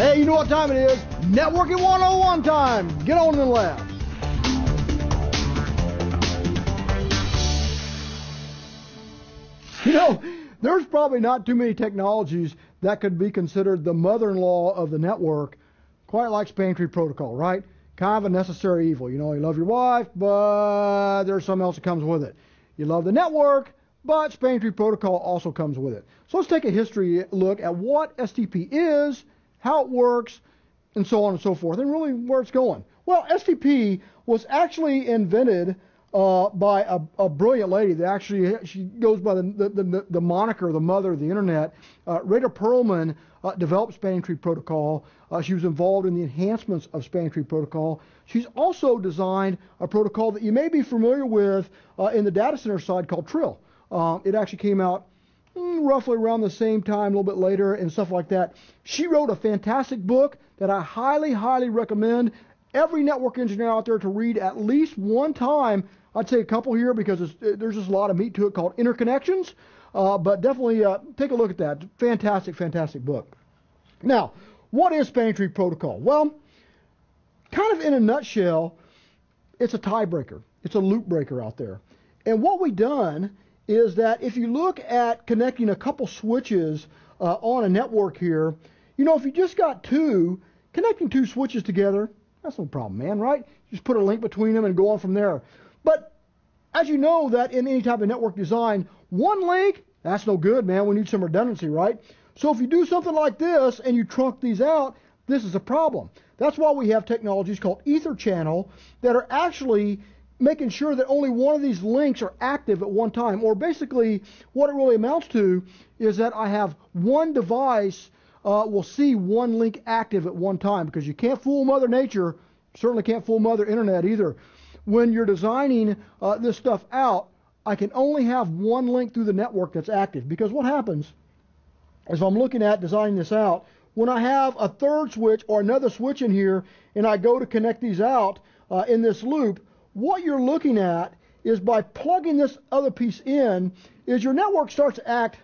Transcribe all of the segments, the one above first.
Hey, you know what time it is? Networking 101 time. Get on the left. You know, there's probably not too many technologies that could be considered the mother-in-law of the network, quite like spanning tree protocol, right? Kind of a necessary evil. You know, you love your wife, but there's something else that comes with it. You love the network, but spanning tree protocol also comes with it. So let's take a history look at what STP is, how it works, and so on and so forth, and really where it's going. Well, STP was actually invented by a brilliant lady that actually, she goes by the moniker, the mother of the internet. Rita Perlman developed spanning tree protocol. She was involved in the enhancements of spanning tree protocol. She's also designed a protocol that you may be familiar with in the data center side called Trill. It actually came out roughly around the same time, a little bit later, and stuff like that. She wrote a fantastic book that I highly, highly recommend every network engineer out there to read at least one time. I'd say a couple here because there's just a lot of meat to it, called Interconnections. But definitely take a look at that. Fantastic, fantastic book. Now, what is spanning tree protocol? Well, kind of in a nutshell, it's a tiebreaker. It's a loop breaker out there. And what we've done is that if you look at connecting a couple switches on a network here, you know, if you just got two, connecting two switches together, that's no problem, man, right? Just put a link between them and go on from there. But as you know that in any type of network design, one link, that's no good, man. We need some redundancy, right? So if you do something like this and you trunk these out, this is a problem. That's why we have technologies called Ether channel that are actually making sure that only one of these links are active at one time. Or basically what it really amounts to is that I have one device will see one link active at one time, because you can't fool Mother Nature, certainly can't fool Mother Internet either. When you're designing this stuff out, I can only have one link through the network that's active, because what happens is, if I'm looking at designing this out, when I have a third switch or another switch in here and I go to connect these out in this loop, what you're looking at is, by plugging this other piece in, is your network starts to act a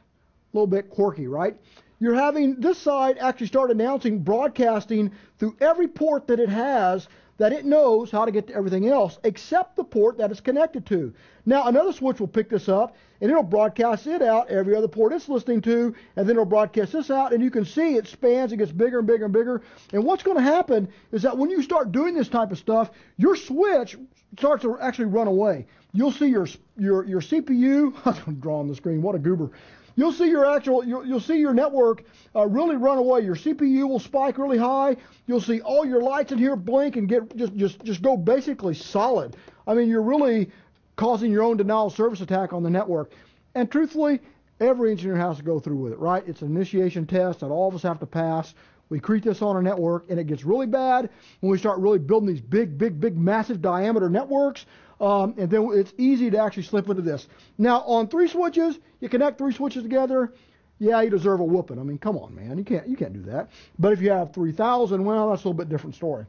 little bit quirky, right? You're having this side actually start announcing, broadcasting through every port that it has, that it knows how to get to everything else except the port that it's connected to. Now, another switch will pick this up, and it'll broadcast it out, every other port it's listening to, and then it'll broadcast this out, and you can see it spans, it gets bigger and bigger and bigger. And what's going to happen is that when you start doing this type of stuff, your switch starts to actually run away. You'll see your CPU, I'm drawing the screen, what a goober. You'll see you'll see your network really run away. Your CPU will spike really high. You'll see all your lights in here blink and get just go basically solid. I mean, you're really causing your own denial of service attack on the network. And truthfully, every engineer has to go through with it, right? It's an initiation test that all of us have to pass. We create this on our network, and it gets really bad when we start really building these big, massive diameter networks. And then it's easy to actually slip into this. Now, on three switches, you connect three switches together, yeah, you deserve a whooping. I mean, come on, man, you can't do that. But if you have 3,000, well, that's a little bit different story.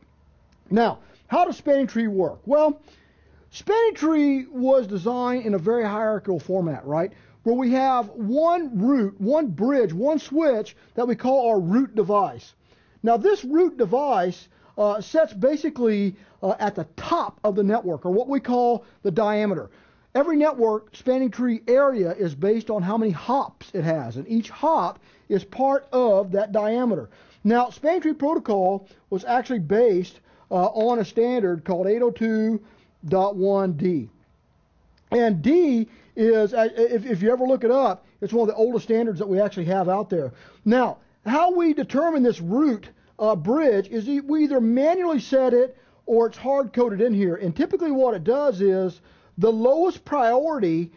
Now, how does spanning tree work? Well, spanning tree was designed in a very hierarchical format, right? Where we have one root, one bridge, one switch that we call our root device. Now, this root device sets basically at the top of the network, or what we call the diameter. Every network spanning tree area is based on how many hops it has, and each hop is part of that diameter. Now, spanning tree protocol was actually based on a standard called 802.1d. And D is, if you ever look it up, it's one of the oldest standards that we actually have out there. Now, how we determine this root bridge is we either manually set it or it's hard-coded in here. And typically what it does is the lowest priority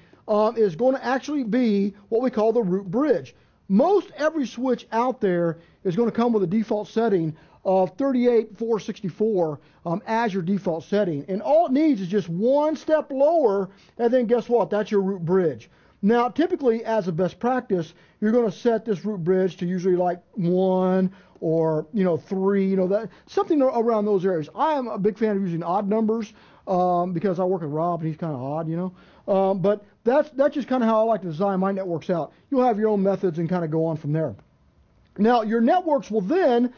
is going to actually be what we call the root bridge. Most every switch out there is going to come with a default setting of 38.464 as your default setting. And all it needs is just one step lower, and then guess what? That's your root bridge. Now, typically, as a best practice, you're going to set this root bridge to usually like 1 or 3, that something around those areas. I am a big fan of using odd numbers because I work with Rob and he's kind of odd, but that's just kind of how I like to design my networks out. You'll have your own methods and kind of go on from there. Now, your networks will then,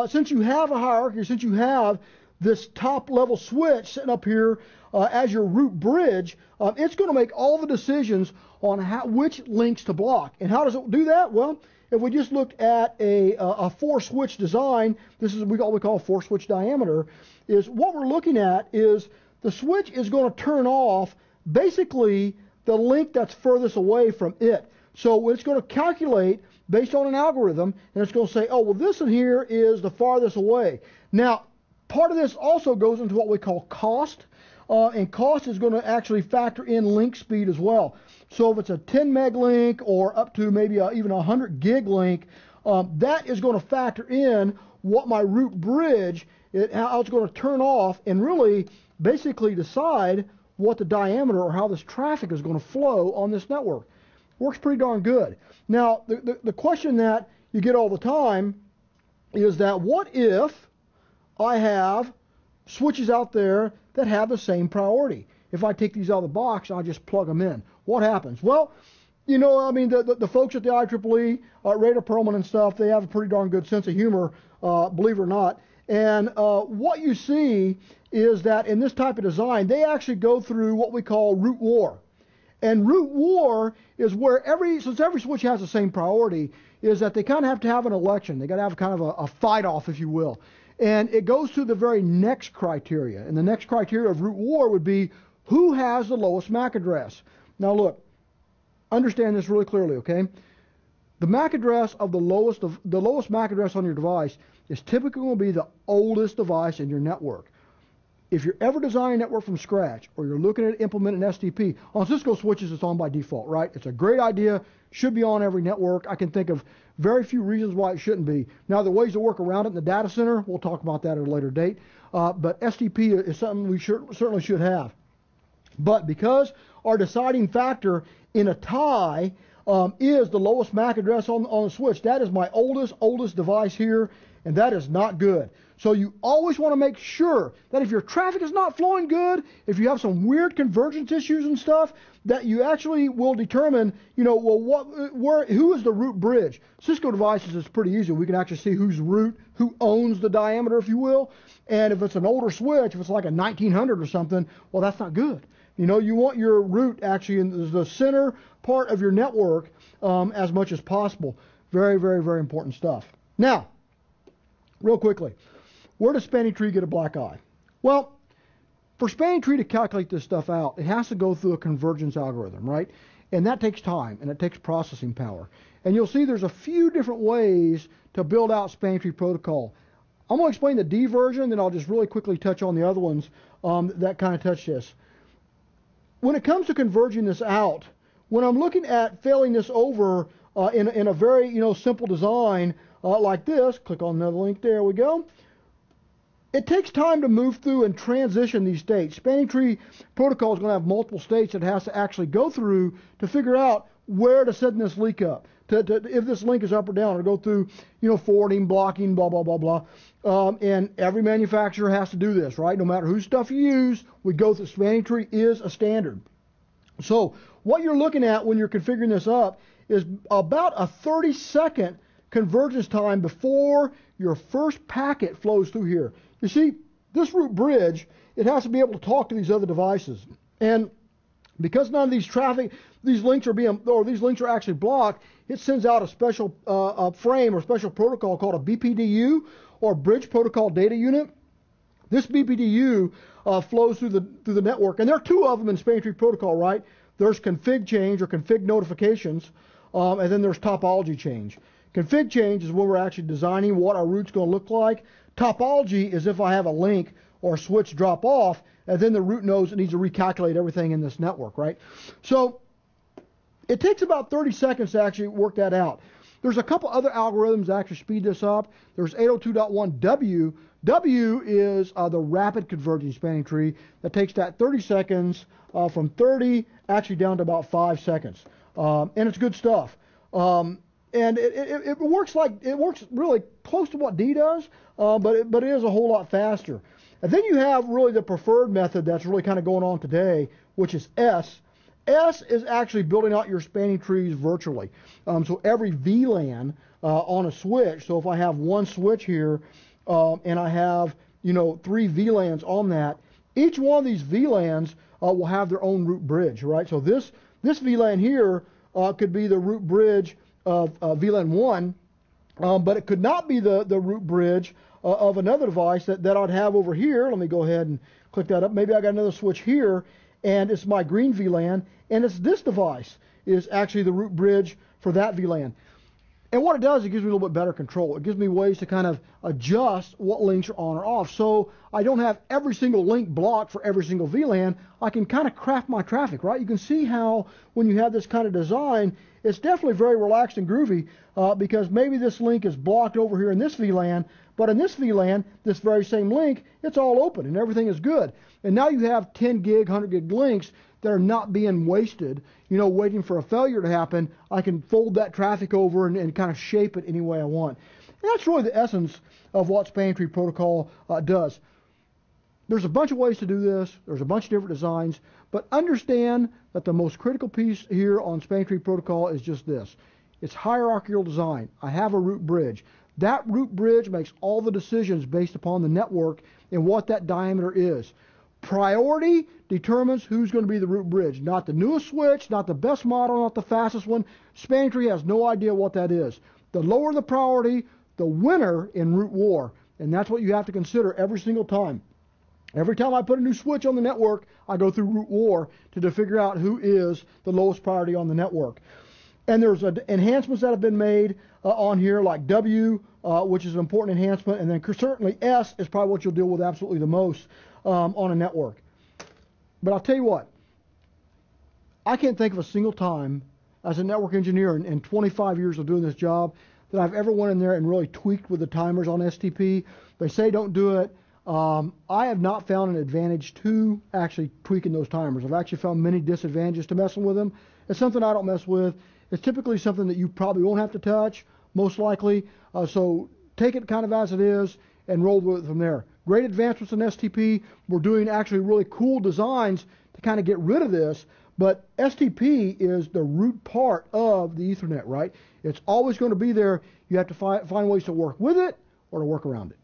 since you have a hierarchy, since you have this top level switch sitting up here as your root bridge, it's going to make all the decisions on which links to block. And how does it do that? Well, if we just looked at a 4-switch design, this is what we call a 4-switch diameter, is what we're looking at is the switch is going to turn off basically the link that's furthest away from it. So it's going to calculate based on an algorithm, and it's going to say, oh, well, this in here is the farthest away. Now, part of this also goes into what we call cost, and cost is going to actually factor in link speed as well. So if it's a 10 meg link or up to maybe even a 100 gig link, that is going to factor in what my root bridge, how it's going to turn off and really basically decide what the diameter or how this traffic is going to flow on this network. Works pretty darn good. Now, the question that you get all the time is that what if I have switches out there that have the same priority? If I take these out of the box and I just plug them in, what happens? Well, you know, I mean, the folks at the IEEE, Rader Perlman and stuff, they have a pretty darn good sense of humor, believe it or not. And what you see is that in this type of design, they actually go through what we call root war. And root war is where since every switch has the same priority, is that they kind of have to have an election. They got to have kind of a fight-off, if you will. And it goes to the very next criteria. And the next criteria of root war would be who has the lowest MAC address. Now look, understand this really clearly, okay? The MAC address of the lowest MAC address on your device is typically going to be the oldest device in your network. If you're ever designing a network from scratch, or you're looking at implementing an SDP, on Cisco switches it's on by default, right? It's a great idea, should be on every network. I can think of very few reasons why it shouldn't be. Now, there are ways to work around it in the data center. We'll talk about that at a later date. But SDP is something we certainly should have. But because our deciding factor in a tie is the lowest MAC address on the switch, that is my oldest device here, and that is not good. So you always want to make sure that if your traffic is not flowing good, if you have some weird convergence issues and stuff, that you actually will determine, you know, well, who is the root bridge? Cisco devices is pretty easy. We can actually see who's root, who owns the diameter, if you will. And if it's an older switch, if it's like a 1900 or something, well, that's not good. You know, you want your root actually in the center part of your network as much as possible. Very, very, very important stuff. Now, real quickly, where does Spanning Tree get a black eye? Well, for Spanning Tree to calculate this stuff out, it has to go through a convergence algorithm, right? And that takes time, and it takes processing power. And you'll see there's a few different ways to build out Spanning Tree protocol. I'm going to explain the D version, then I'll just really quickly touch on the other ones that kind of touch this. When it comes to converging this out, when I'm looking at failing this over in a very simple design like this, click on another link, there we go. It takes time to move through and transition these states. Spanning Tree protocol is going to have multiple states that it has to actually go through to figure out where to send this link up. If this link is up or down, or go through, forwarding, blocking, blah, blah, blah, blah. And every manufacturer has to do this, right? No matter whose stuff you use, we go through. Spanning Tree is a standard. So what you're looking at when you're configuring this up is about a 30-second convergence time before your first packet flows through here. You see, this root bridge, it has to be able to talk to these other devices. And because none of these links are actually blocked, it sends out a special frame or special protocol called a BPDU, or Bridge Protocol Data Unit. This BPDU flows through the network, and there are two of them in Spanning Tree protocol, right? There's config change or config notifications, and then there's topology change. Config change is when we're actually designing what our route's going to look like. Topology is if I have a link or a switch drop off, and then the root knows it needs to recalculate everything in this network, right? So it takes about 30 seconds to actually work that out. There's a couple other algorithms that actually speed this up. There's 802.1W. W is the rapid converging Spanning Tree that takes that 30 seconds from 30 actually down to about 5 seconds. And it's good stuff. And it works really close to what D does, but it is a whole lot faster. And then you have really the preferred method that's really kind of going on today, which is S. S is actually building out your spanning trees virtually. So every VLAN on a switch, so if I have one switch here and I have, 3 VLANs on that, each one of these VLANs will have their own root bridge, right? So this VLAN here could be the root bridge of VLAN 1, but it could not be the root bridge of another device that I'd have over here. Let me go ahead and click that up. Maybe I got another switch here, and it's my green VLAN, and it's this device is actually the root bridge for that VLAN. And what it does, it gives me a little bit better control. It gives me ways to kind of adjust what links are on or off. So I don't have every single link blocked for every single VLAN. I can kind of craft my traffic, right? You can see how when you have this kind of design, it's definitely very relaxed and groovy because maybe this link is blocked over here in this VLAN, but in this VLAN, this very same link, it's all open and everything is good. And now you have 10 gig, 100 gig links that are not being wasted, waiting for a failure to happen. I can fold that traffic over and kind of shape it any way I want. And that's really the essence of what Spanning Tree Protocol does. There's a bunch of ways to do this. There's a bunch of different designs, but understand that the most critical piece here on Spanning Tree Protocol is just this. It's hierarchical design. I have a root bridge. That root bridge makes all the decisions based upon the network and what that diameter is. Priority determines who's going to be the root bridge. Not the newest switch, not the best model, not the fastest one. Spanning Tree has no idea what that is. The lower the priority, the winner in root war. And that's what you have to consider every single time. Every time I put a new switch on the network, I go through root war to figure out who is the lowest priority on the network. And there's enhancements that have been made on here, like W, which is an important enhancement, and then certainly S is probably what you'll deal with absolutely the most on a network. But I'll tell you what, I can't think of a single time as a network engineer in 25 years of doing this job that I've ever went in there and really tweaked with the timers on STP. They say don't do it. I have not found an advantage to actually tweaking those timers. I've actually found many disadvantages to messing with them. It's something I don't mess with. It's typically something that you probably won't have to touch, most likely. So take it kind of as it is and roll with it from there. Great advancements in STP. We're doing actually really cool designs to kind of get rid of this. But STP is the root part of the Ethernet, right? It's always going to be there. You have to find ways to work with it or to work around it.